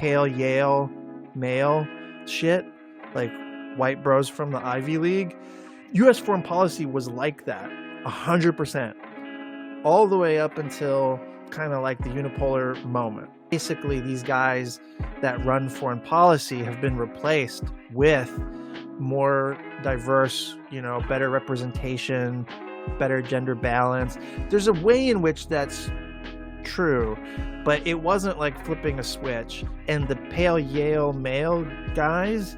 pale Yale male shit, like white bros from the Ivy League. U.S. foreign policy was like that 100%, all the way up until kind of like the unipolar moment. Basically, these guys that run foreign policy have been replaced with more diverse, better representation, better gender balance. There's a way in which that's true, but it wasn't like flipping a switch. And the pale Yale male guys,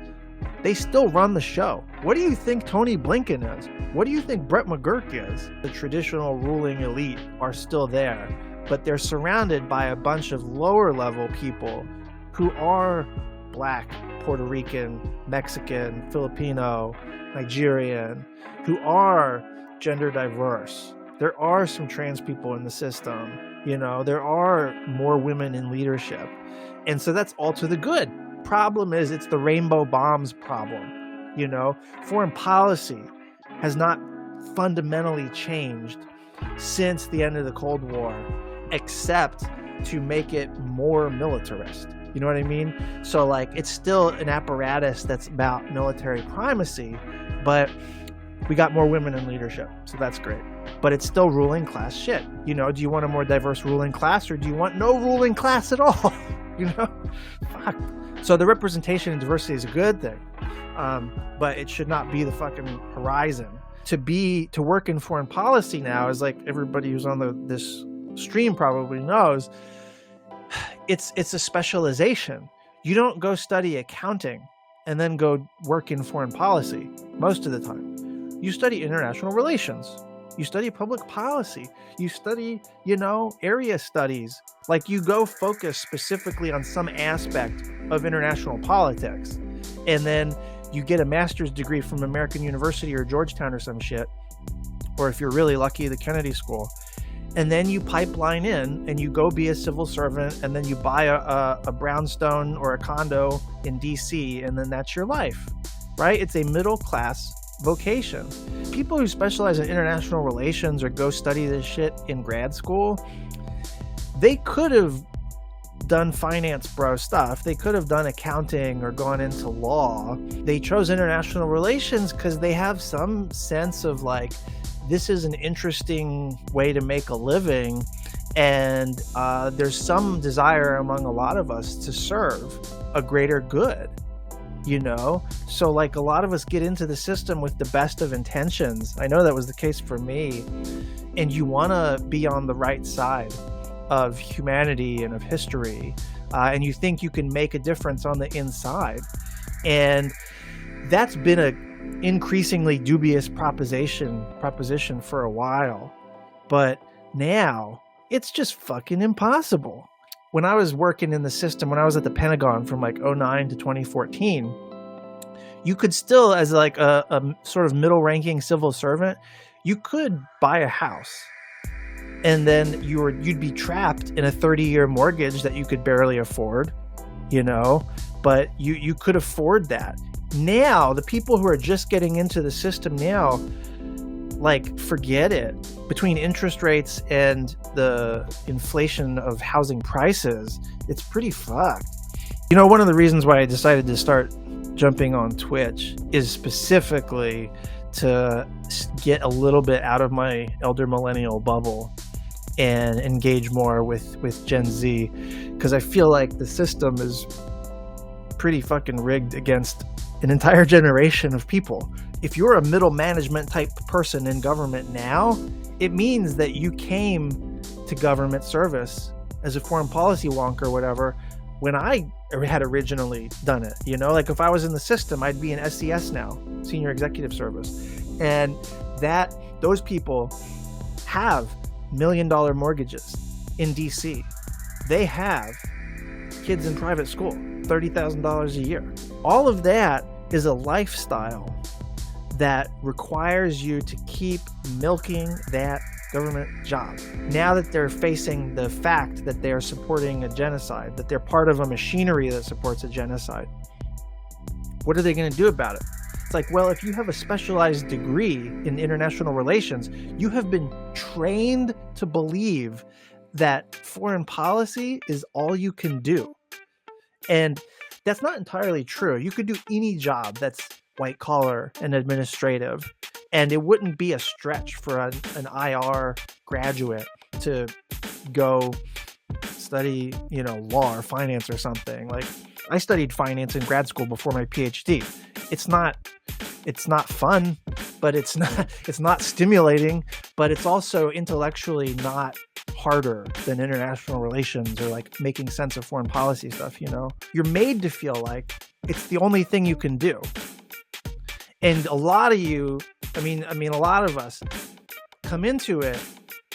they still run the show. What do you think Tony Blinken is? What do you think Brett McGurk is? The traditional ruling elite are still there, but they're surrounded by a bunch of lower level people who are Black, Puerto Rican, Mexican, Filipino, Nigerian, who are gender diverse. There are some trans people in the system. There are more women in leadership. And so that's all to the good. Problem is, it's the rainbow bombs problem. Foreign policy has not fundamentally changed since the end of the Cold War, except to make it more militarist. You know what I mean? So like, it's still an apparatus that's about military primacy, but we got more women in leadership. So that's great. But it's still ruling class shit. Do you want a more diverse ruling class, or do you want no ruling class at all? Fuck. So the representation and diversity is a good thing. But it should not be the fucking horizon. To work in foreign policy now is like everybody who's on this stream probably knows, it's a specialization. You don't go study accounting and then go work in foreign policy most of the time. You study international relations. You study public policy. You study, area studies. Like, you go focus specifically on some aspect of international politics. And then you get a master's degree from American University or Georgetown or some shit. Or if you're really lucky, the Kennedy School. And then you pipeline in and you go be a civil servant, and then you buy a brownstone or a condo in DC, and then that's your life, right? It's a middle class vocation. People who specialize in international relations or go study this shit in grad school, they could have done finance bro stuff. They could have done accounting or gone into law. They chose international relations because they have some sense of like, this is an interesting way to make a living, and there's some desire among a lot of us to serve a greater good. So like, a lot of us get into the system with the best of intentions. I know that was the case for me. And you want to be on the right side of humanity and of history. And you think you can make a difference on the inside. And that's been an increasingly dubious proposition for a while. But now it's just fucking impossible. When I was working in the system, when I was at the Pentagon from like 2009 to 2014, you could still, as like a sort of middle-ranking civil servant, you could buy a house, and then you'd be trapped in a 30-year mortgage that you could barely afford, but you could afford that. Now, the people who are just getting into the system now, like, forget it. Between interest rates and the inflation of housing prices, it's pretty fucked. One of the reasons why I decided to start jumping on Twitch is specifically to get a little bit out of my elder millennial bubble and engage more with Gen Z, because I feel like the system is pretty fucking rigged against an entire generation of people. If you're a middle management type person in government now, it means that you came to government service as a foreign policy wonk or whatever when I had originally done it. Like, if I was in the system, I'd be in SES now, Senior Executive Service. And those people have $1 million mortgages in DC. They have kids in private school, $30,000 a year. All of that is a lifestyle that requires you to keep milking that government job. Now that they're facing the fact that they are supporting a genocide, that they're part of a machinery that supports a genocide, what are they going to do about it? It's like, well, if you have a specialized degree in international relations, you have been trained to believe that foreign policy is all you can do. And that's not entirely true. You could do any job that's white collar and administrative, and it wouldn't be a stretch for an IR graduate to go study, law or finance or something. Like, I studied finance in grad school before my PhD. It's not fun, but it's not stimulating, but it's also intellectually not harder than international relations or like making sense of foreign policy stuff. You're made to feel like it's the only thing you can do. And a lot of you, a lot of us come into it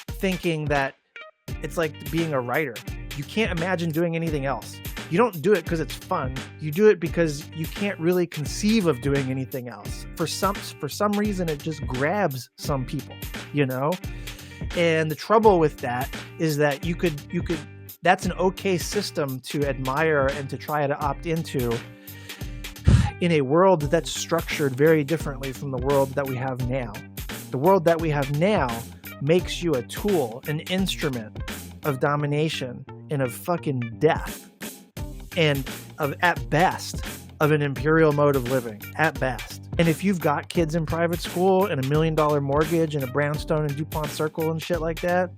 thinking that it's like being a writer. You can't imagine doing anything else. You don't do it because it's fun. You do it because you can't really conceive of doing anything else. For some reason, it just grabs some people, And the trouble with that is that you could that's an okay system to admire and to try to opt into in a world that's structured very differently from the world that we have now. The world that we have now makes you a tool, an instrument of domination and of fucking death. And at best, of an imperial mode of living, at best. And if you've got kids in private school and $1 million mortgage and a brownstone and DuPont Circle and shit like that,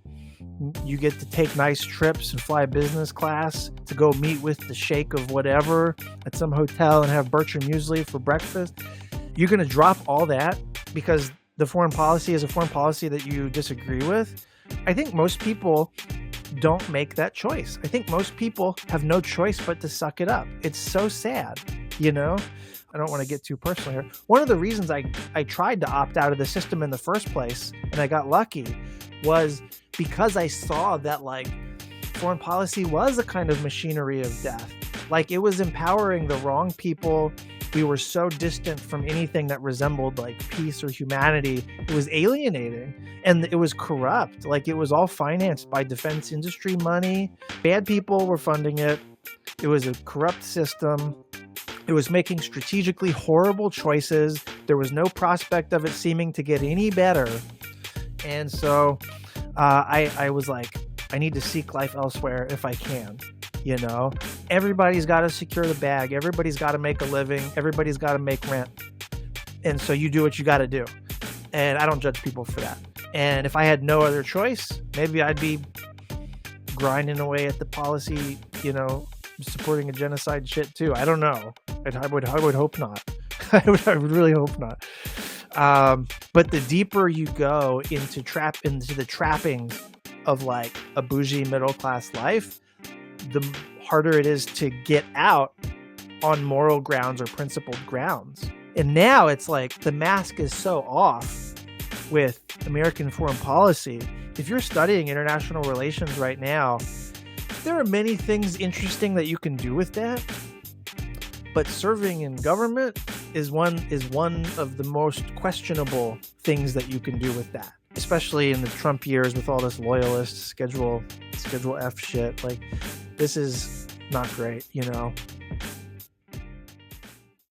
you get to take nice trips and fly business class to go meet with the sheikh of whatever at some hotel and have Berkshire muesli for breakfast. You're going to drop all that because the foreign policy is a foreign policy that you disagree with. I think most people don't make that choice. I think most people have no choice but to suck it up. It's so sad, I don't want to get too personal here. One of the reasons I tried to opt out of the system in the first place, and I got lucky, was because I saw that foreign policy was a kind of machinery of death. Like, it was empowering the wrong people. We were so distant from anything that resembled peace or humanity. It was alienating, and it was corrupt. It was all financed by defense industry money. Bad people were funding it. It was a corrupt system. It was making strategically horrible choices. There was no prospect of it seeming to get any better. And so I was like, I need to seek life elsewhere if I can. Everybody's got to secure the bag. Everybody's got to make a living. Everybody's got to make rent. And so you do what you got to do. And I don't judge people for that. And if I had no other choice, maybe I'd be grinding away at the policy, supporting a genocide shit too. I don't know. I would hope not. I would really hope not. But the deeper you go into the trappings of a bougie middle class life, the harder it is to get out on moral grounds or principled grounds. And now it's the mask is so off with American foreign policy. If you're studying international relations right now, there are many things interesting that you can do with that. But serving in government is one of the most questionable things that you can do with that. Especially in the Trump years with all this loyalist Schedule F shit. This is not great,